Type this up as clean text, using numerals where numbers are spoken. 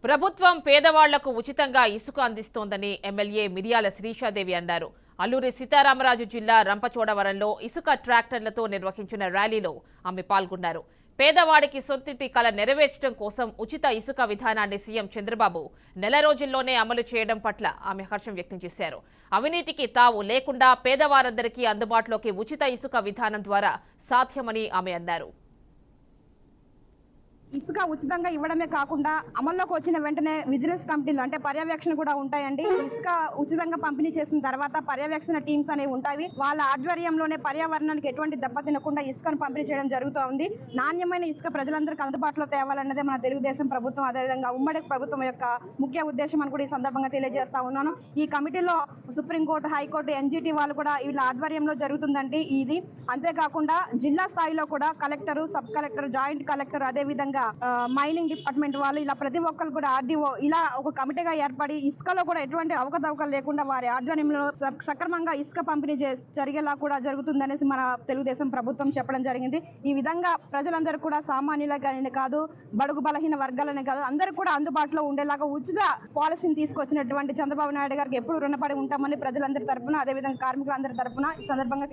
ప్రభుత్వం పేదవాళ్లకు ఉచితంగా ఇసుక అందిస్తోందని ఎమ్మెల్యే మిరియాల శ్రీషాదేవి అన్నారు. అల్లూరి సీతారామరాజు జిల్లా రంపచోడవరంలో ఇసుక ట్రాక్టర్లతో నిర్వహించిన ర్యాలీలో ఆమె పాల్గొన్నారు. పేదవాడికి సొంతింటి కల నెరవేర్చడం కోసం ఉచిత ఇసుక విధానాన్ని సీఎం చంద్రబాబు నెల రోజుల్లోనే అమలు చేయడం పట్ల ఆమె హర్షం వ్యక్తం చేశారు. అవినీతికి తావు లేకుండా పేదవారందరికీ అందుబాటులోకి ఉచిత ఇసుక విధానం ద్వారా సాధ్యమని ఆమె అన్నారు. ఇసుక ఉచితంగా ఇవ్వడమే కాకుండా అమల్లోకి వచ్చిన వెంటనే విజిలెన్స్ కమిటీలు అంటే పర్యవేక్షణ కూడా ఉంటాయండి. ఇసుక ఉచితంగా పంపిణీ చేసిన తర్వాత పర్యవేక్షణ టీమ్స్ అనేవి ఉంటాయి. వాళ్ళ ఆధ్వర్యంలోనే పర్యావరణానికి ఎటువంటి దెబ్బ తినకుండా ఇసుకను పంపిణీ చేయడం జరుగుతూ ఉంది. నాణ్యమైన ఇసుక ప్రజలందరికీ అందుబాటులో తేవాలన్నదే మన తెలుగుదేశం ప్రభుత్వం, అదేవిధంగా ఉమ్మడి ప్రభుత్వం యొక్క ముఖ్య ఉద్దేశం అని కూడా ఈ సందర్భంగా తెలియజేస్తా ఉన్నాను. ఈ కమిటీలో సుప్రీంకోర్టు, హైకోర్టు, ఎన్జిటి వాళ్ళు కూడా వీళ్ళ ఆధ్వర్యంలో జరుగుతుందండి ఇది. అంతేకాకుండా జిల్లా స్థాయిలో కూడా collector, sub collector, joint collector, అదేవిధంగా మైనింగ్ డిపార్ట్మెంట్ వాళ్ళు ఇలా ప్రతి ఒక్కరు కూడా ఆర్డీఓ ఇలా ఒక కమిటీగా ఏర్పడి ఇసుకలో కూడా ఎటువంటి అవకతవకలు లేకుండా వారి ఆధ్వర్యంలో సక్రమంగా ఇసుక పంపిణీ జరిగేలా కూడా జరుగుతుందనేసి మన తెలుగుదేశం ప్రభుత్వం చెప్పడం జరిగింది. ఈ విధంగా ప్రజలందరూ కూడా సామాన్యులనే కాదు, బడుగు బలహీన వర్గాలనే కాదు, అందరూ కూడా అందుబాటులో ఉండేలాగా ఉచిత పాలసీని తీసుకొచ్చినటువంటి చంద్రబాబు నాయుడు గారికి ఎప్పుడు రుణపడి ఉంటామని ప్రజలందరి తరఫున, అదేవిధంగా కార్మికులందరి తరఫున ఈ సందర్భంగా